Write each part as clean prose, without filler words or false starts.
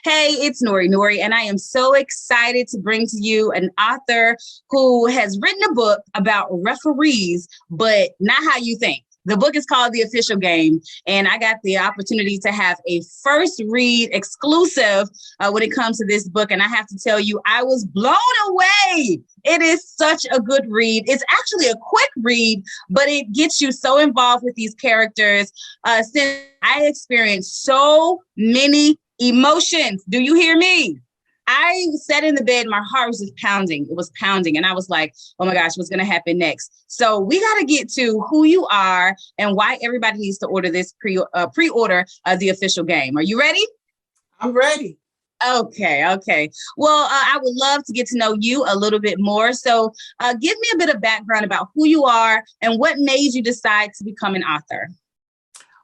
Hey, it's Nori, and I am so excited to bring to you an author who has written a book about referees, but not how you think. The book is called The Official Game, and I got the opportunity to have a first read exclusive when it comes to this book. And I have to tell you, I was blown away. It is such a good read. It's actually a quick read, but it gets you so involved with these characters. Since I experienced so many emotions. Do you hear me? I sat in the bed, my heart was just pounding. It was pounding. And I was like, oh my gosh, what's going to happen next? So we got to get to who you are and why everybody needs to order this pre-order The Official Game. Are you ready? I'm ready. Okay. Well, I would love to get to know you a little bit more. So give me a bit of background about who you are and what made you decide to become an author.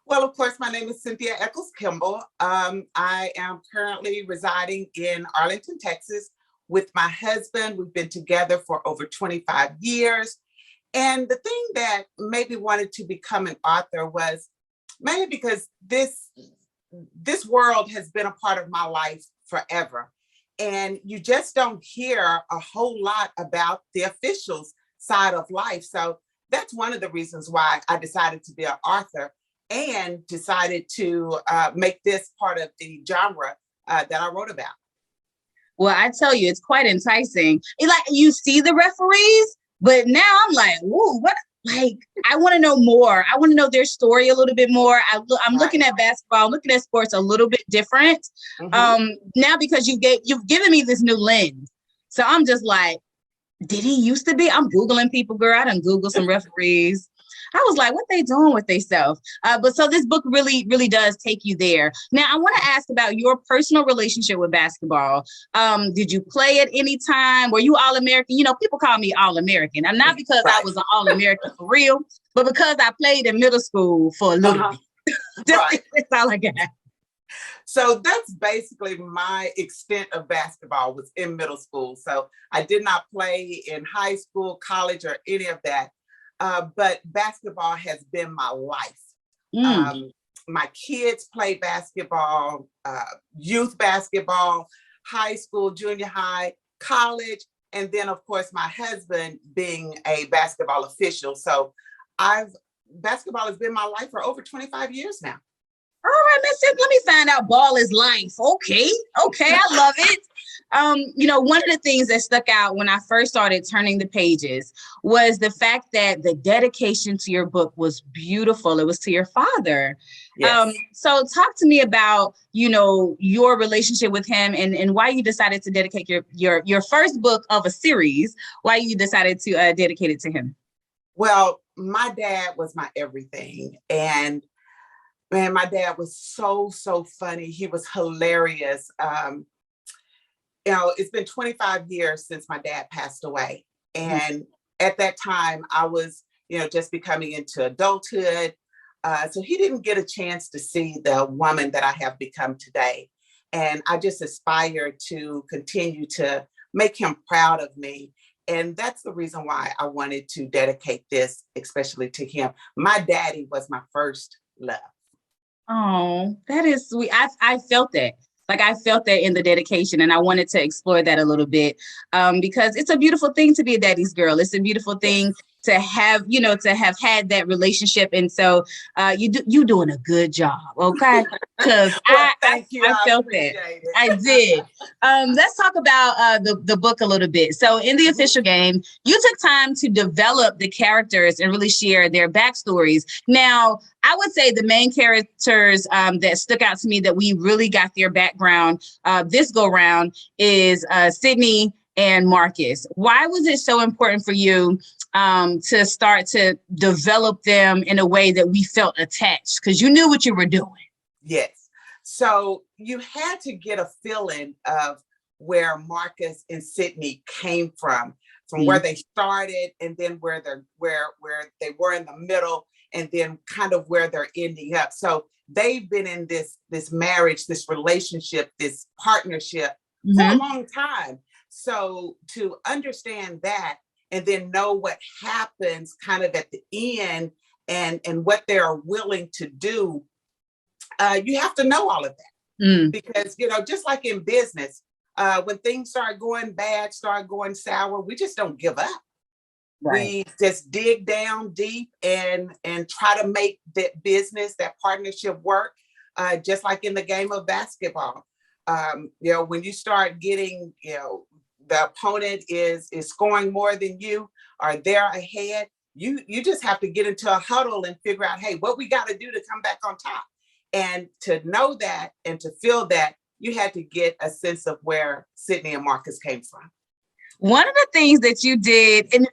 Well, of course, my name is Cynthia Echols-Kimble. I am currently residing in Arlington, Texas with my husband. We've been together for over 25 years. And the thing that made me wanted to become an author was mainly because this world has been a part of my life forever. And you just don't hear a whole lot about the officials side of life. So that's one of the reasons why I decided to be an author and decided to make this part of the genre that I wrote about. Well, I tell you, it's quite enticing. It's like you see the referees, but now I'm like, whoa, what? Like, I want to know more. I want to know their story a little bit more. I'm looking at basketball, looking at sports a little bit different. Now because you've given me this new lens. So I'm just like, did he used to be? I'm Googling people, girl. I done Google some referees. I was like, what they doing with themselves? But so this book really, really does take you there. Now, I want to ask about your personal relationship with basketball. Did you play at any time? Were you All-American? You know, people call me All-American. And not because I was an All-American for real, but because I played in middle school for a little bit. That's all I got. So that's basically my extent of basketball was in middle school. So I did not play in high school, college, or any of that. But basketball has been my life. My kids play basketball, youth basketball, high school, junior high, college, and then of course my husband being a basketball official. So basketball has been my life for over 25 years now. All right, let me find out ball is life. Okay, I love it. One of the things that stuck out when I first started turning the pages was the fact that the dedication to your book was beautiful. It was to your father. Yes. So talk to me about, your relationship with him and why you decided to dedicate your first book of a series, why you decided to dedicate it to him. Well, my dad was my everything. And man, my dad was so funny. He was hilarious. It's been 25 years since my dad passed away. And at that time I was, just becoming into adulthood. So he didn't get a chance to see the woman that I have become today. And I just aspire to continue to make him proud of me. And that's the reason why I wanted to dedicate this, especially to him. My daddy was my first love. Oh, that is sweet. I felt that. Like I felt that in the dedication, and I wanted to explore that a little bit because it's a beautiful thing to be a daddy's girl. It's a beautiful thing to have, to have had that relationship. And so you doing a good job, okay? Because thank you. I felt that. I did. Let's talk about the book a little bit. So in The Official Game, you took time to develop the characters and really share their backstories. Now, I would say the main characters that stuck out to me that we really got their background this go round is Sydney and Marcus. Why was it so important for you to start to develop them in a way that we felt attached? Because you knew what you were doing. Yes. So you had to get a feeling of where Marcus and Sydney came from where they started, and then where they were in the middle, and then kind of where they're ending up. So they've been in this marriage, this relationship, this partnership for a long time. So to understand that and then know what happens kind of at the end and what they're willing to do, you have to know all of that. Because, just like in business, when things start going bad, start going sour, we just don't give up. Right. We just dig down deep and try to make that business, that partnership work, just like in the game of basketball. When you start getting, the opponent is scoring more than you, or they're ahead, you just have to get into a huddle and figure out, hey, what we got to do to come back on top. And to know that and to feel that, you had to get a sense of where Sydney and Marcus came from. One of the things that you did, and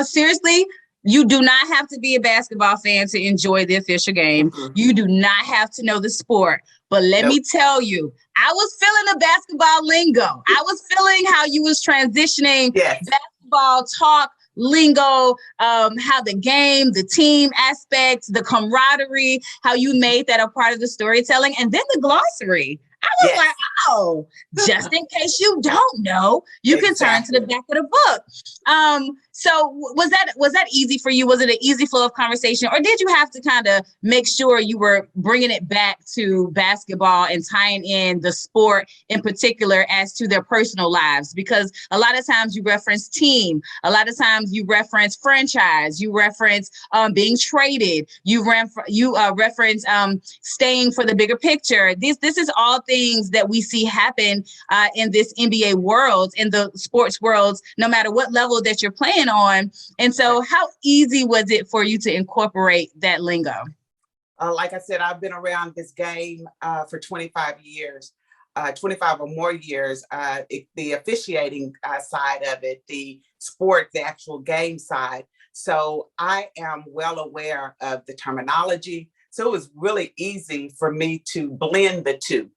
seriously, you do not have to be a basketball fan to enjoy the official game. Mm-hmm. You do not have to know the sport. But let me tell you, I was feeling the basketball lingo. I was feeling how you was transitioning basketball talk, lingo, how the game, the team aspects, the camaraderie, how you made that a part of the storytelling, and then the glossary. I was like, oh, just in case you don't know, you can turn to the back of the book. So was that easy for you? Was it an easy flow of conversation, or did you have to kind of make sure you were bringing it back to basketball and tying in the sport in particular as to their personal lives? Because a lot of times you reference team, a lot of times you reference franchise, you reference being traded, you reference staying for the bigger picture. This is all things that we see happen in this NBA world, in the sports worlds, no matter what level that you're playing on. And so how easy was it for you to incorporate that lingo? Like I said, I've been around this game for 25 years, 25 or more years, the officiating side of it, the sport, the actual game side. So I am well aware of the terminology. So it was really easy for me to blend the two.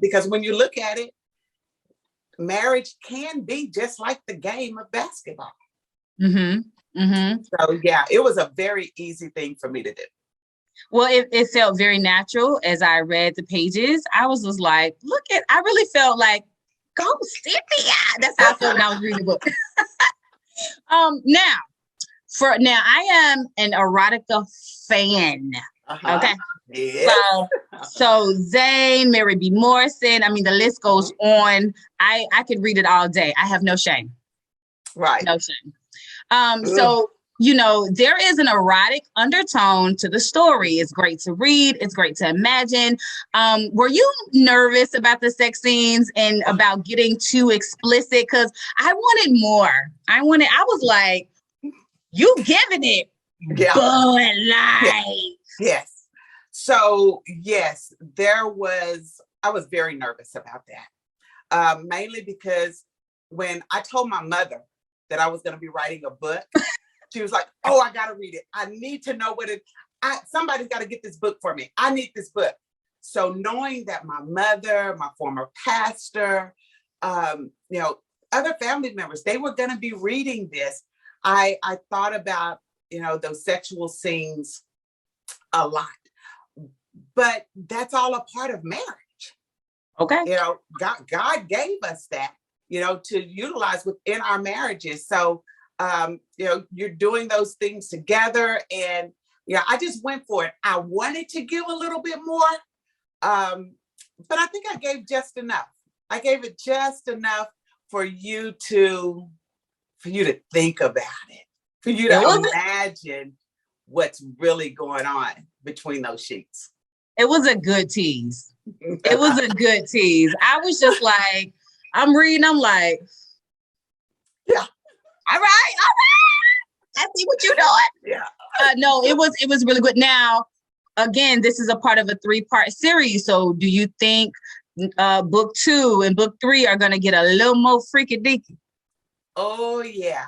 Because when you look at it, marriage can be just like the game of basketball. Mm-hmm. Mm-hmm. So yeah, it was a very easy thing for me to do. Well, it felt very natural as I read the pages. I was just like, I really felt like, go Cynthia. That's how I felt when I was reading the book. Now I am an erotica fan. Uh-huh. Okay. Yeah. So Zane, Mary B. Morrison, I mean, the list goes on. I could read it all day. I have no shame. Right. No shame. So, there is an erotic undertone to the story. It's great to read. It's great to imagine. Were you nervous about the sex scenes and about getting too explicit? Because I wanted more. I was like, you giving it, but like. Yes. So yes, I was very nervous about that. Mainly because when I told my mother that I was going to be writing a book, she was like, oh, I got to read it. I need to know somebody's got to get this book for me. I need this book. So knowing that my mother, my former pastor, other family members, they were going to be reading this, I thought about, those sexual scenes a lot. But that's all a part of marriage. Okay. God gave us that, to utilize within our marriages. So, you're doing those things together. And, I just went for it. I wanted to give a little bit more, but I think I gave just enough. I gave it just enough for you to think about it, for you to imagine what's really going on between those sheets. It was a good tease. It was a good tease. I was just like, I'm reading, I'm like, yeah. All right. I see what you're doing. Yeah. No, it was really good. Now, again, this is a part of a 3-part series. So do you think book 2 and book 3 are going to get a little more freaky deaky? Oh, yeah.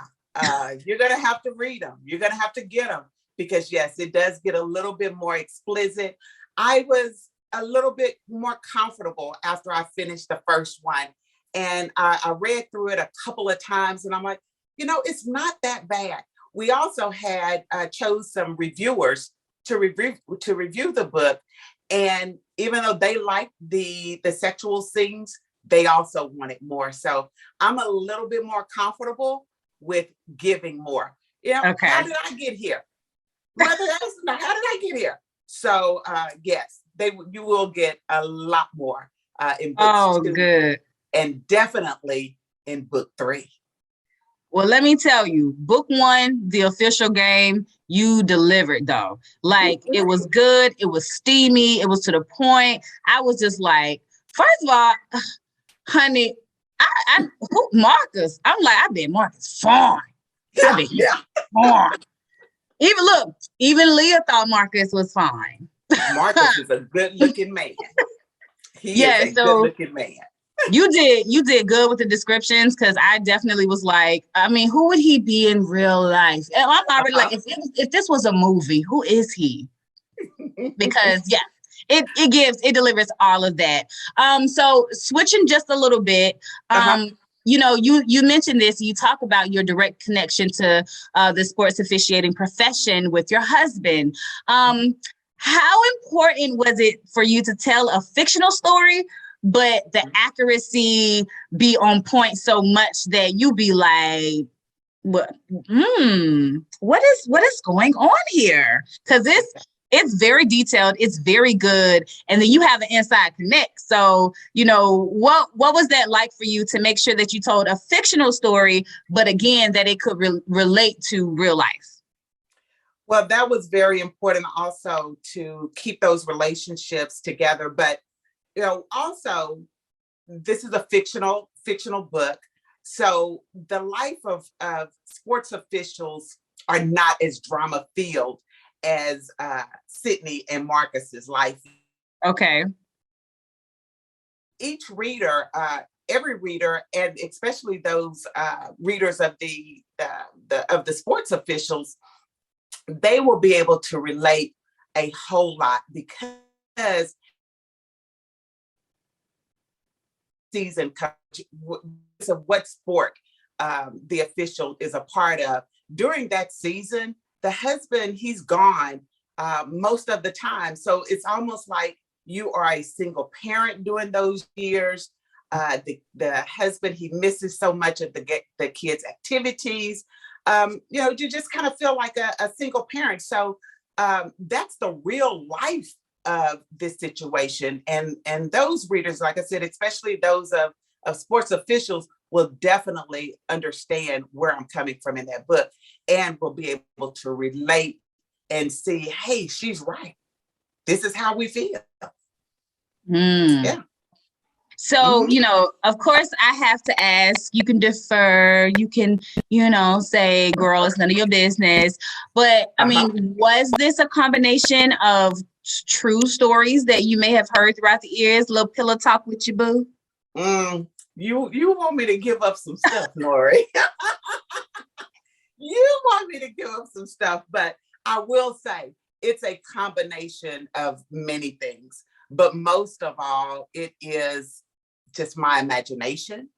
You're going to have to read them. You're going to have to get them because, yes, it does get a little bit more explicit. I was a little bit more comfortable after I finished the first one. And I read through it a couple of times and I'm like, it's not that bad. We also had chose some reviewers to review the book. And even though they liked the sexual scenes, they also wanted more. So I'm a little bit more comfortable with giving more. How did I get here? Mother, how did I get here? So yes, you will get a lot more in books Oh, 2 good. and definitely in book 3. Well, let me tell you, book 1, The Official Game, you delivered though. Like it was good, it was steamy, it was to the point. I was just like, first of all, honey, who Marcus? I'm like, I bet Marcus fine. I bet he's fine. Even Leah thought Marcus was fine. Marcus is a good-looking man. He is a good-looking man. You did good with the descriptions, because I definitely was like, I mean, who would he be in real life? And I'm already like, if this was a movie, who is he? Because it delivers all of that. So switching just a little bit, you mentioned this, you talk about your direct connection to the sports officiating profession with your husband. How important was it for you to tell a fictional story, but the accuracy be on point so much that you be like, what is going on here? Because it's very detailed, it's very good, and then you have an inside connect. So, what was that like for you to make sure that you told a fictional story, but again, that it could relate to real life? Well, that was very important also, to keep those relationships together. But, also, this is a fictional book. So the life of sports officials are not as drama filled as Sydney and Marcus's life. Okay. Each reader, every reader, and especially those readers of the sports officials, they will be able to relate a whole lot, because season coverage of what sport the official is a part of. During that season, the husband, he's gone most of the time. So it's almost like you are a single parent during those years. The husband, he misses so much of the kids' activities. You just kind of feel like a single parent. So that's the real life of this situation. And those readers, like I said, especially those of sports officials, will definitely understand where I'm coming from in that book, and will be able to relate and see, hey, she's right. This is how we feel. Yeah. So, of course, I have to ask, you can defer, you can, say, girl, it's none of your business. But I mean, was this a combination of true stories that you may have heard throughout the years? Little pillow talk with your boo? You want me to give up some stuff, Lori? You want me to give up some stuff, but I will say it's a combination of many things. But most of all, it is just my imagination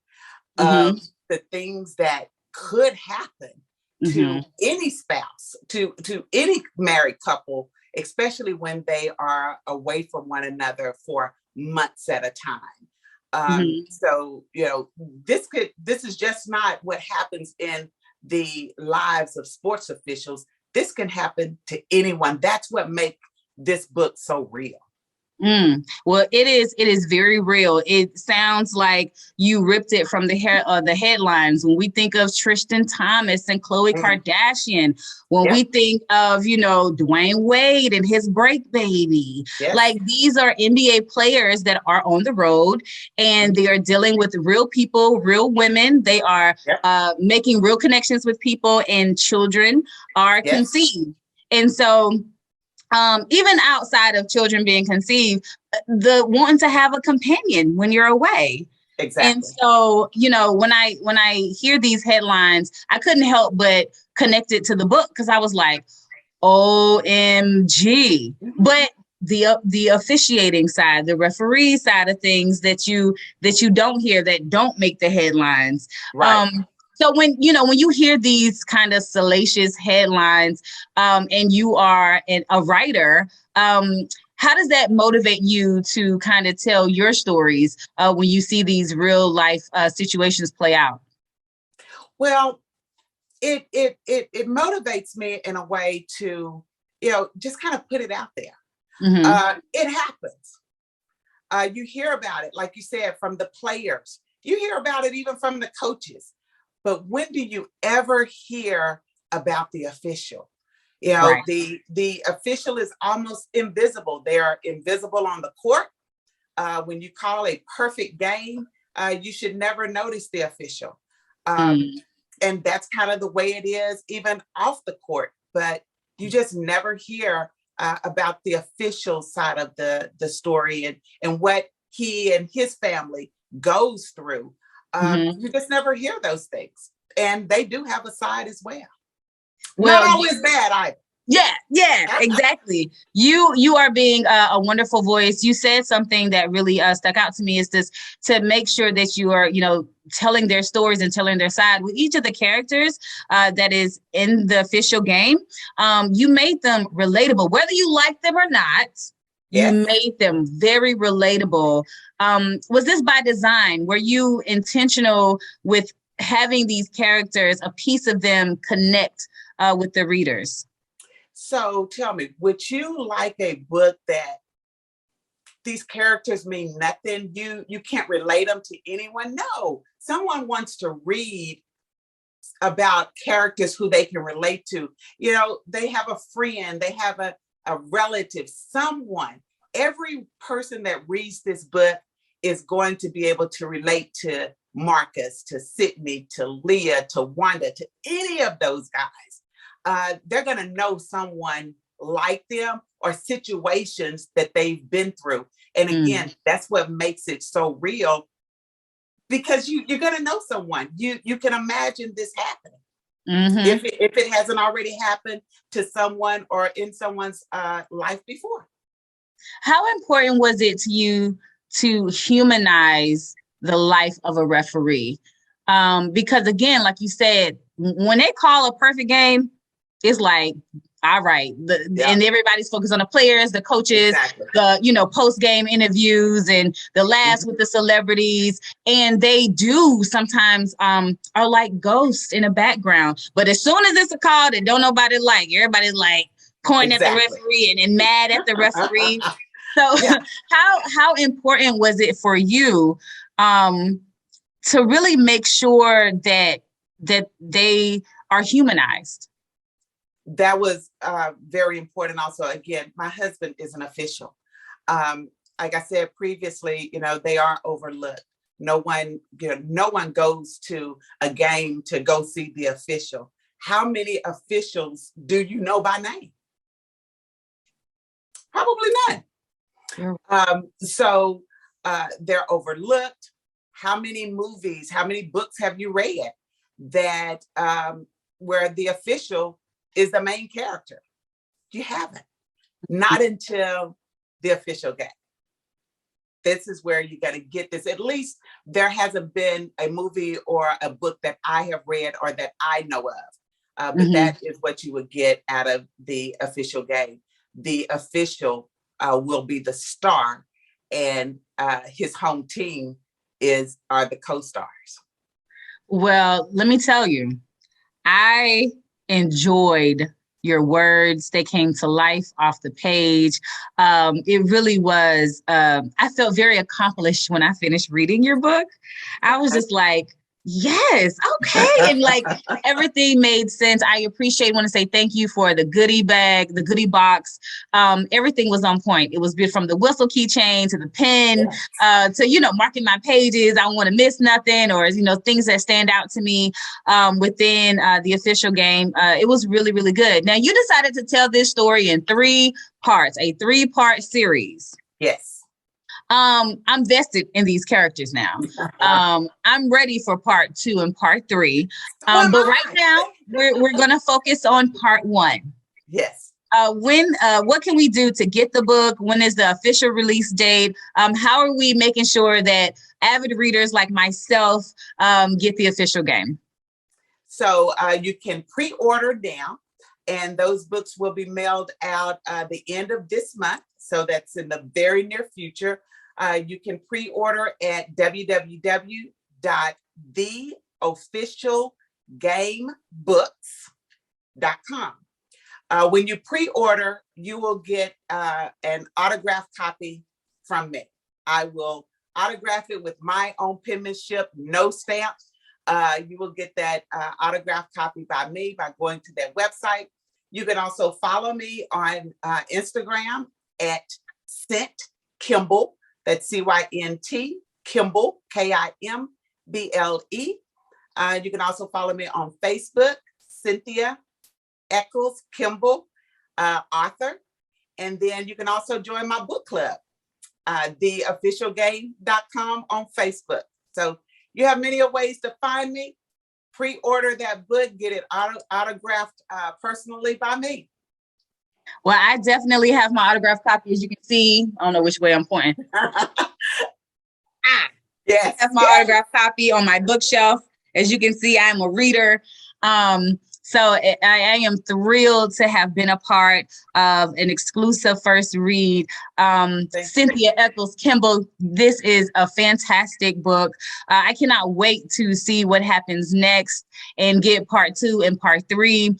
of the things that could happen to any spouse, to any married couple, especially when they are away from one another for months at a time. So, this is just not what happens in the lives of sports officials. This can happen to anyone. That's what makes this book so real. Well, it is very real. It sounds like you ripped it from the headlines. When we think of Tristan Thompson and Khloe Kardashian, when we think of, Dwayne Wade and his break baby, like these are NBA players that are on the road, and they are dealing with real people, real women. They are making real connections with people, and children are conceived. And so even outside of children being conceived, the wanting to have a companion when you're away. Exactly. And so, when I hear these headlines, I couldn't help but connect it to the book, because I was like, OMG. But the officiating side, the referee side of things that you don't hear, that don't make the headlines. Right. So when you hear these kind of salacious headlines, and you are a writer, how does that motivate you to kind of tell your stories when you see these real life situations play out? Well, it motivates me in a way to, just kind of put it out there. It happens. You hear about it, like you said, from the players. You hear about it even from the coaches. But when do you ever hear about the official? You know, Right. the official is almost invisible. They are invisible on the court. When you call a perfect game, you should never notice the official. And that's kind of the way it is, even off the court. But you just never hear about the official side of the story and what he and his family goes through. You just never hear those things. And they do have a side as well. Not always bad either. Yeah, exactly. You are being a wonderful voice. You said something that really stuck out to me, is this, to make sure that you are, telling their stories and telling their side with each of the characters that is in the official game. You made them relatable, whether you like them or not. Yes. You made them very relatable. Was this by design? Were you intentional with having these characters, a piece of them connect with the readers? So tell me, would you like a book that these characters mean nothing? You can't relate them to anyone? No, someone wants to read about characters who they can relate to. They have a friend, they have a relative, someone. Every person that reads this book is going to be able to relate to Marcus, to Sydney, to Leah, to Wanda, to any of those guys. They're going to know someone like them or situations that they've been through. And again, that's what makes it so real, because you're going to know someone. You can imagine this happening. If it hasn't already happened to someone or in someone's life before. How important was it to you to humanize the life of a referee? Because again, like you said, when they call a perfect game, it's like, all right, and everybody's focused on the players, the coaches, the post-game interviews, and the laughs with the celebrities. And they do sometimes are like ghosts in the background. But as soon as it's a call that don't nobody like, everybody's like pointing at the referee and mad at the referee. So how important was it for you to really make sure that they are humanized? That was very important. Also, again, my husband is an official. Like I said previously, they are overlooked. No one goes to a game to go see the official. How many officials do you know by name? Probably none. So they're overlooked. How many movies, how many books have you read that where the official is the main character? You haven't. Not until the official game. This is where you got to get this. At least there hasn't been a movie or a book that I have read or that I know of. But that is what you would get out of the official game. The official will be the star, and his home team are the co-stars. Well, let me tell you, I enjoyed your words. They came to life off the page. It really was, I felt very accomplished when I finished reading your book. I was just like, yes, okay. And like everything made sense. I want to say thank you for the goodie bag, the goodie box. Everything was on point. It was good, from the whistle keychain to the pen, to, marking my pages. I don't want to miss nothing, or, things that stand out to me within the official game. It was really, really good. Now, you decided to tell this story in 3 parts, a 3-part series. Yes. I'm vested in these characters now. I'm ready for part 2 and part 3. But right now, we're going to focus on part 1. Yes. What can we do to get the book? When is the official release date? How are we making sure that avid readers like myself get the official game? So you can pre-order now, and those books will be mailed out the end of this month. So that's in the very near future. You can pre-order at www.theofficialgamebooks.com. When you pre-order, you will get an autographed copy from me. I will autograph it with my own penmanship, no stamps. You will get that autographed copy by me by going to that website. You can also follow me on Instagram at Cint Kimble. That's CYNT Kimble, KIMBLE. You can also follow me on Facebook, Cynthia Echols-Kimble, author. And then you can also join my book club, theofficialgame.com on Facebook. So you have many ways to find me. Pre-order that book, get it autographed personally by me. Well, I definitely have my autographed copy, as you can see. I don't know which way I'm pointing. Yes. I have my autographed copy on my bookshelf. As you can see, I'm a reader. So I am thrilled to have been a part of an exclusive first read. Cynthia Echols-Kimble, this is a fantastic book. I cannot wait to see what happens next and get part 2 and part 3,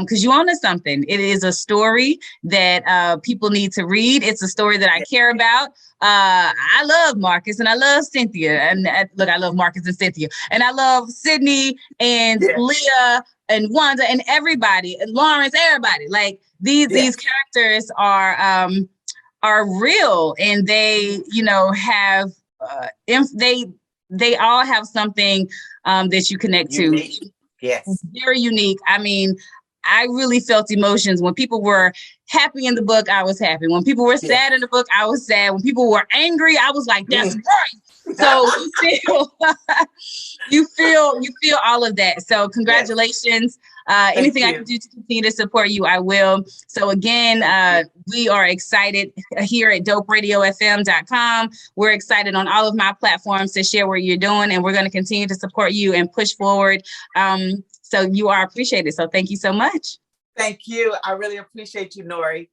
because you own something. It is a story that people need to read. It's a story that I care about. I love Marcus and I love Cynthia. And look, I love Marcus and Cynthia. And I love Sydney and Leah and Wanda and everybody, and Lawrence, everybody. Like these characters are real, and they, have they all have something that you connect unique. To. Yes. Very unique. I mean, I really felt emotions. When people were happy in the book, I was happy. When people were sad in the book, I was sad. When people were angry, I was like, that's right. So you feel all of that. So congratulations. Anything I can do to continue to support you, I will. So again, we are excited here at doperadiofm.com. We're excited on all of my platforms to share what you're doing, and we're going to continue to support you and push forward. So you are appreciated. So thank you so much. Thank you. I really appreciate you, Nori.